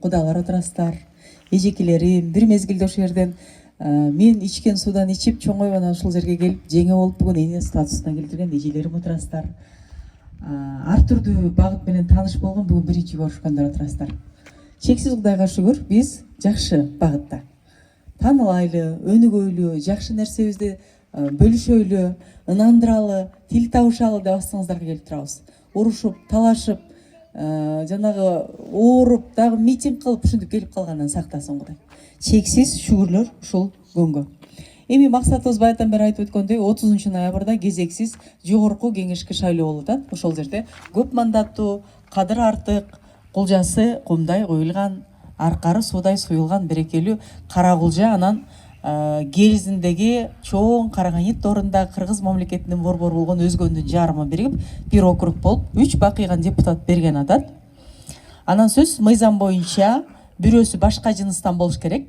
кудалар отурасыздар, эжекелерим, бир мезгилде ошол жерден мен ичкен судан ичип чоңоюп анан ушул жерге келип жеңе болуп бүгүн эне статусуна келтирген эжелерим отурасыздар. Ар түрдүү багыт менен тааныш болгон бүгүн биринчи көрүшкөндөр отурасыздар. Чексиз Кудайга шүгүр, биз жакшы багытта. Таанылайлы, өнүгөйлү, жакшы нерсебизди бөлүшөйлү, ынандыралы, тил табышалы деп астыңыздарга келип турабыз. Урушуп, талашып, жанагы ооруп, дагы митинг кылып ушинтип келип калгандан сактасын Кудай. Чексиз шүгүрлөр ушул күнгө. Эми максатыбыз баягыдан бери айтып өткөндөй 30 ноябрда кезексиз жогорку кеңешке шайлоо болуп атат. Ошол жерде көп мандаттуу, кадыр артык, кулжасы кумдай коюлган, аркары суудай суюлган берекелүү Кара Кулжа анан Гелизиндеги чоң Карагандет торунда Кыргыз мамлекетинин борбору болгон Өзгөндүн жарымы биригип бир округ болуп 3 бакыйган депутат берген атат. Анан сөз мыйзам боюнча бирөөсү башка жыныстан болуш керек.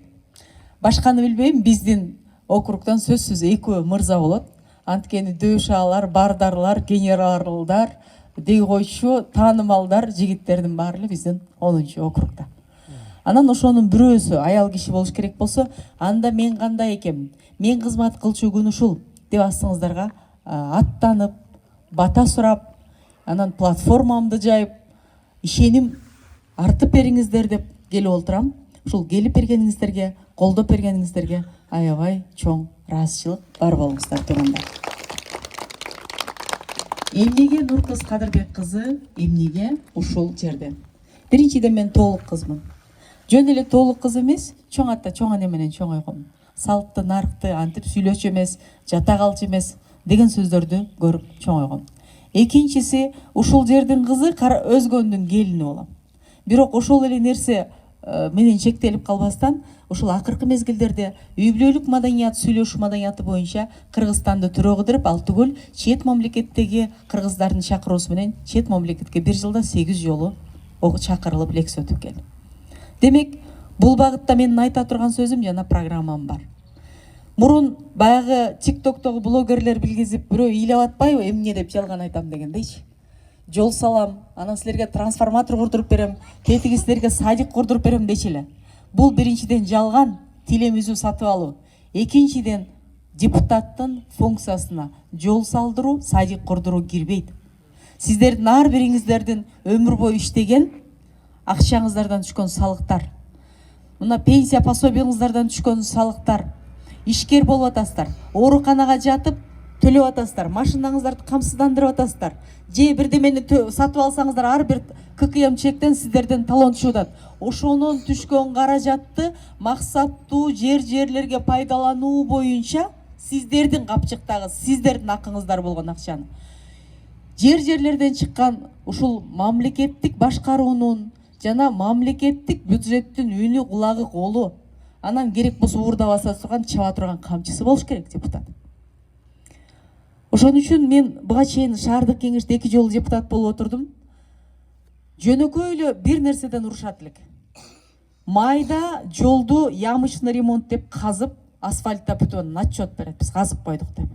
Башканы билбейм, биздин округдан сөзсүз экөө мырза болот. Анткени дөшалар, бардарлар, генералдар, дей койчу таанымалдар жигиттердин баары эле биздин 10-чу округда. Анан ошонун бирөөсү аял киши болуш керек болсо, анда мен кандай экем, мен кызмат кылчу күн ушул деп астыңыздарга аттанып, бата сурап, анан платформамды жайып, ишеним артып бериңиздер деп келип олтурам. Ушул келип бергениңиздерге, колдоп бергениңиздерге аябай чоң ыраазычылык бар болуңуздар туугандар. Эмнеге Нуркыз Кадырбек кызы, эмнеге ушул жерде? Биринчиден мен толук кызмын. Жөн эле толук кыз эмес, чоң атта чоң эне менен чоңойгом. Салтты, наркты антип сүйлөчү эмес, жата калчу эмес деген сөздөрдү көрүп чоңойгом. Экинчиси, ушул жердин кызы Өзгөндүн келини болом. Бирок ошол эле нерсе менен чектелип калбастан, ушул акыркы мезгилдерде үй бүлөлүк маданият, сүйлөшүү маданияты боюнча Кыргызстанды түрө кыдырып, ал түгүл чет мамлекеттеги кыргыздардын чакыруусу менен чет мамлекетке бир жылда 8 жолу чакырылып лекция өтүп келдим. Демек, бул багытта менин айта турган сөзүм жана программам бар. Мурун баягы TikToктогу блогерлер билгизип, бирөө ыйлап атпайбы, эмне деп жалган айтам дегендейчи. Жол салам, анан силерге трансформатор курдуруп берем, кетиги силерге садик курдуруп берем дечи эле. Бул биринчиден жалган, тилемизүү сатып алуу. Экинчиден депутаттын функциясына жол салдыруу, садик курдуруу кирбейт. Сиздердин ар бириңиздердин өмүр бою иштеген акчаңыздардан түшкөн салыктар, мына пенсия пособияңыздардан түшкөн салыктар, ишкер болуп атасыздар, ооруканага жатып төлөп атасыздар, машинаңыздарды камсыздандырып атасыздар, же бирдемени сатып алсаңыздар ар бир ККМ чектен сиздерден талон түшүп атат. Ошонун түшкөн каражатты максаттуу жерлерге пайдалануу боюнча сиздердин капчыктагы, сиздердин акыңыздар болгон акчаны жерлерден чыккан ушул мамлекеттик башкаруунун жана мамлекеттик бюджеттин үнү, кулагы, колу, анан керек болсо уурдап баса турган, чаба турган камчысы болуш керек депутат. Ошон үчүн мен буга чейин шаардык кеңеште 2 жолу депутат болуп отурдум. Жөнөкөй эле бир нерседен урушат элек. Майда жолду ямочный ремонт деп казып, асфальтта бүтүп отчет берет, биз казып койдук деп.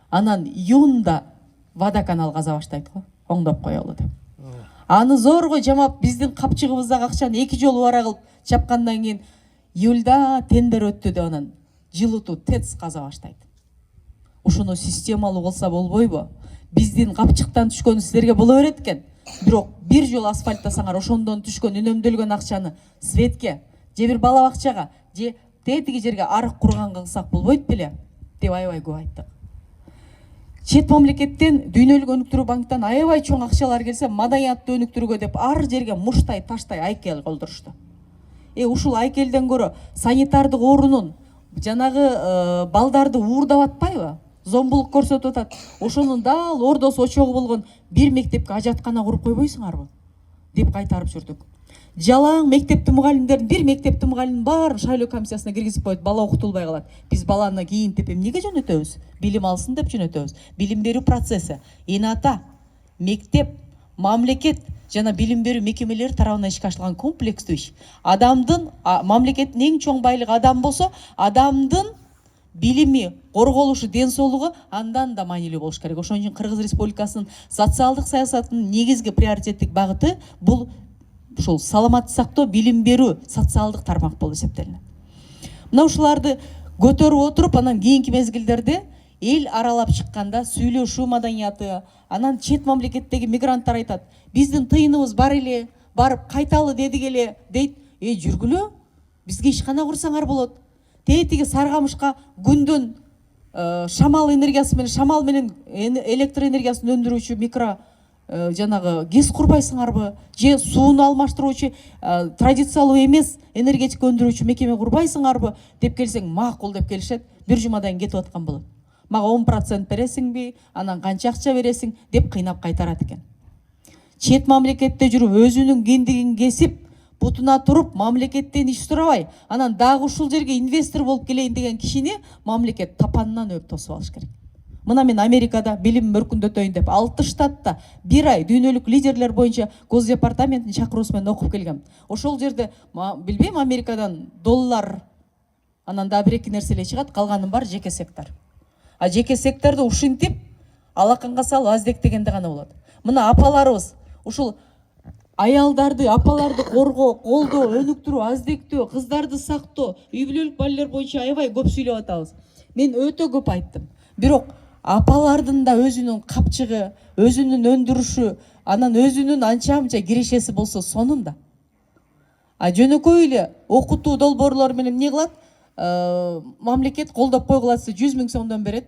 Анан июнда водоканал каза баштайт го, оңдоп коелу деп. Аны зорго жамап, биздин капчыгыбыздагы акчаны 2 жолу бара кылып чапкандан кийин июлда тендер өттү деп анан жылытуу ТЭЦ каза баштайт. Ушуну системалуу кылса болбойбу? Биздин капчыктан түшкөнү силерге боло берет экен. Бирок бир жол асфальттасаңар, ошондон түшкөн үнөмдөлгөн акчаны светке, же бир бала бакчага, же тетиги жерге арык курганга кылсак болбойт беле деп аябай көп айттык. Чет мамлекеттен дүйнөлүк өнүктүрүү банктан аябай чоң акчалар келсе, маданиятты өнүктүрүүгө деп ар жерге муштай, таштай айкел колдурушту. Ушул айкелден көрө санитардык орунун жанагы балдарды уурдап атпайбы? Зомбулук көрсөтүп атат. Ошонун дал ордосу очогу болгон бир мектепке ажаткана куруп койбойсуңарбы деп кайтарып жүрдүк. Жалаң мектептин мугалимдерин, бир мектептин мугалимин баарын шайлоо комиссиясына киргизип коет, бала окутулбай калат. Биз баланы кийинтип эмнеге жөнөтөбүз? Билим алсын деп жөнөтөбүз. Билим берүү процесси эне ата, мектеп, мамлекет жана билим берүү мекемелери тарабынан ишке ашырылган комплекстүү иш. Адамдын, мамлекеттин эң чоң байлыгы адам болсо, адамдын билими, корголушу, ден соолугу андан да маанилүү болуш керек. Ошон үчүн Кыргыз Республикасынын социалдык саясатынын негизги приоритеттик багыты бул ушул саламатты сактоо, билим берүү социалдык тармак болуп эсептелинет. Мына ушуларды көтөрүп отуруп, анан кийинки мезгилдерде эл аралап чыкканда сүйлөшүү маданияты, анан чет мамлекеттеги мигранттар айтат, биздин тыйыныбыз бар эле, барып кайталы дедик эле дейт. Жүргүлө, бизге ишкана курсаңар болот. Тетиги Саргамышка күндөн шамал энергиясы менен, шамал менен электр энергиясын өндүрүүчү микро жанагы ГЭС курбайсыңарбы? Же сууну алмаштыруучу традициялуу эмес энергетика өндүрүүчү мекеме курбайсыңарбы деп келсең, макул деп келишет. Бир жумадан кетип аткан болот. Мага 10% бересиңби, анан канча акча бересиң деп кыйнап кайтарат экен. Чет мамлекетте жүрүп өзүнүн кендигин кесип, бутуна туруп, мамлекеттен иш сурабай, анан дагы ушул жерге инвестор болуп келейин деген кишини мамлекет тапанынан өп тосуп алыш керек. Мына мен Америкада билим өркүндөтөйүн деп 6 штатта 1 ай дүйнөлүк лидерлер боюнча Госдепартаменттин чакыруусу менен окуп келгем. Ошол жерде билбейм, Америкадан доллар, анан да бир эки нерселер чыгат, калганын бар жеке сектор. А жеке секторду ушинтип алаканга салып аздектегенде гана болот. Мына апаларыбыз ушул аялдарды, апаларды коргоо, колдоо, өнүктүрүү, аздектөө, кыздарды сактоо, үй бүлөлүк балелер боюнча аябай көп сүйлөп атабыз. Мен өтө көп айттым. Бирок апалардын да өзүнүн капчыгы, өзүнүн өндүрүшү, анан өзүнүн анча-мынча кирешеси болсо сонун да. Жөнөкөй эле окутуу долбоорлор менен эмне кылат? Мамлекет колдоп койгуласы 100 000 сомдон берет.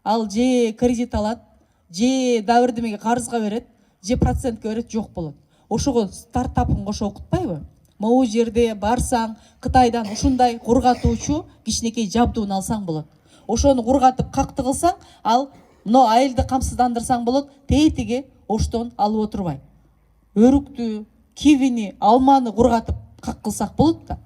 Ал же кредит алат, же дагы бирдемеге карызга берет, же процентке берет, жок болот. Ошого стартапын кошо окутпайбы? Могу жерде барсаң, Кытайдан ушундай кургатуучу кичинекей жабдуун алсаң болот. Ошону кургатып какты кылсаң, ал мына айылды камсыздандырсаң болот, тетиги оштон алып отурбай. Өрүктү, кивини, алманы кургатып как кылсак болот да.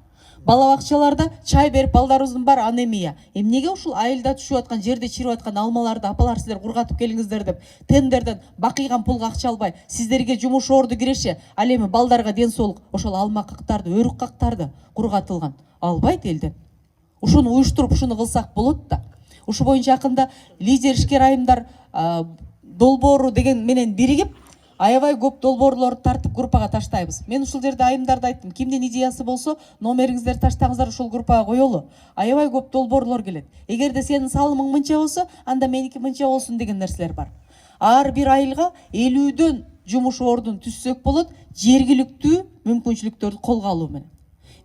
Бала бакчаларда чай берип, балдарыбыздын бар анемия. Эмнеге ушул айылда түшүп аткан, жерде чирип аткан алмаларды апалар сиздер кургатып келиңиздер деп тендерден бакыйган пулга акча албай, сиздерге жумуш орду киреше, ал эми балдарга ден соолук ошол алма кактарды, өрүк кактарды кургатылган албайт элден. Ушуну уюштуруп, ушуну кылсак болот да. Ушу боюнча акында лидер ишкер айымдар долбоору деген менен биригип, аябай көп долбоорлорду тартып группага таштайбыз. Мен ушул жерде айымдарда айттым, кимдин идеясы болсо, номериңиздерди таштаңыздар, ушул группага коелу. Аябай көп долбоорлор келет. Эгерде сенин салымың мынча болсо, анда меники мынча болсун деген нерселер бар. Ар бир айылга 50дөн жумуш ордун түзсөк болот, жергиликтүү мүмкүнчүлүктөрдү колго алуу менен.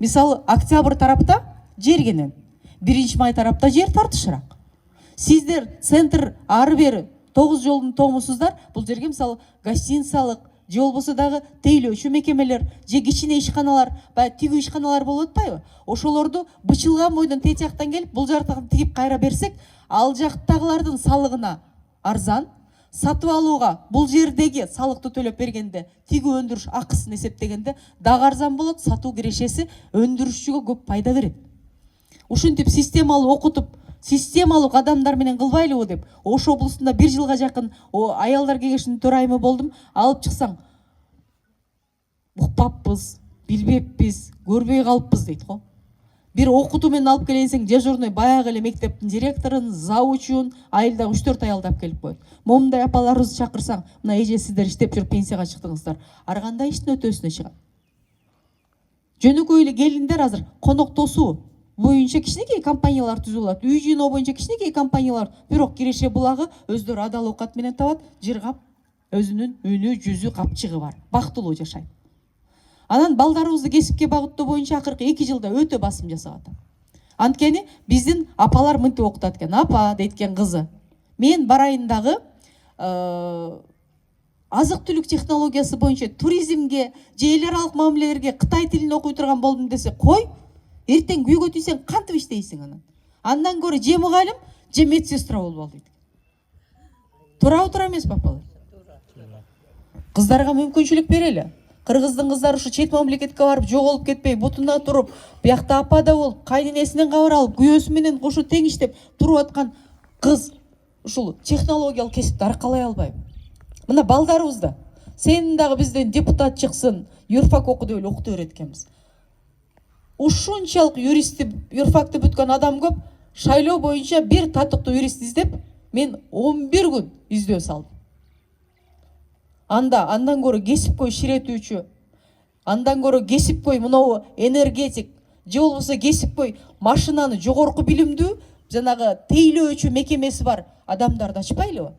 Мисалы, Октябрь тарапта жер кенен, 1-май тарапта жер тартышыраак. Сиздер центр ары бери 9 жолдун тоңусуздар, бул жерге мисалы гостиницалык, же болбосо дагы тейлөөчү мекемелер, же кичине ишканалар, тигүү ишканалар болуп атпайбы? Ошолорду бычылган бойдон тети жактан келип, бул жактан тигип кайра берсек, ал жактагылардын салыгына арзан, сатып алууга бул жердеги салыкты төлөп бергенде, тигүү өндүрүш акысын эсептегенде дагы арзан болот, сатуу кирешеси өндүрүшчүгө көп пайда берет. Ушинтип системалуу окутуп, системалык адамдар менен кылбайлыбы деп, Ош облусунда 1 жылга жакын аялдар кеңешинин төрайымы болдум. Алып чыксаң, укпаппыз, билбеппиз, көрбөй калыппыз дейт го. Бир окутуу менен алып келесең, дежурный баягы эле мектептин директорун, завучун, айылда 3-4 аялдап келип коет. Момундай апаларыбызды чакырсаң, мына эже сиздер иштеп жүрүп пенсияга чыктыңыздар. Ар кандай иштин өтөөсүнө чыгат. Жөнөкөй эле келиндер азыр конок тосуу боюнча кичинекей компаниялар түзүп алат. Үй жыйноо боюнча кичинекей компаниялар, бирок киреше булагы өздөрү адал оокат менен табат, жыргап, өзүнүн үнү, жүзү, капчыгы бар. Бактылуу жашайт. Анан балдарыбызды кесипке багыттоо боюнча акыркы 2 жылда өтө басым жасап атам. Анткени биздин апалар мынтип окутат экен. Апа дейткен кызы, мен барайын дагы азык түлүк технологиясы боюнча туризмге, же эл аралык мамилелерге Кытай тилин окуй турган болдум десе, кой, эртең күйгө тийсең кантип иштейсиң анан? Андан көрө же мугалим, же медсестра болуп ал дейт. Туурабы, туура эмеспи апалар? Кыздарга мүмкүнчүлүк берели. Кыргыздын кыздары ушу чет мамлекетке барып жоголуп кетпей, бутунда туруп, биякта апада болуп, кайненесинен кабар алып, күйөөсү менен кошо тең иштеп туруп аткан кыз ушул технологиялык кесипти аркалай албайбы? Мына балдарыбызды сен дагы бизден депутат чыксын, юрфак оку деп эле окута берет экенбиз. Ушунчалык юрфакты бүткөн адам көп, шайлоо боюнча бир татыктуу юрист издеп, мен 11 күн издөө салдым. Андан көрө кесипкөй ширетүүчү Андан көрө кесипкөй мынау энергетик же болбосо кесипкөй машинаны жогорку билимдүү жанагы тейлөөчү мекемеси бар адамдарды ачпайлыбы?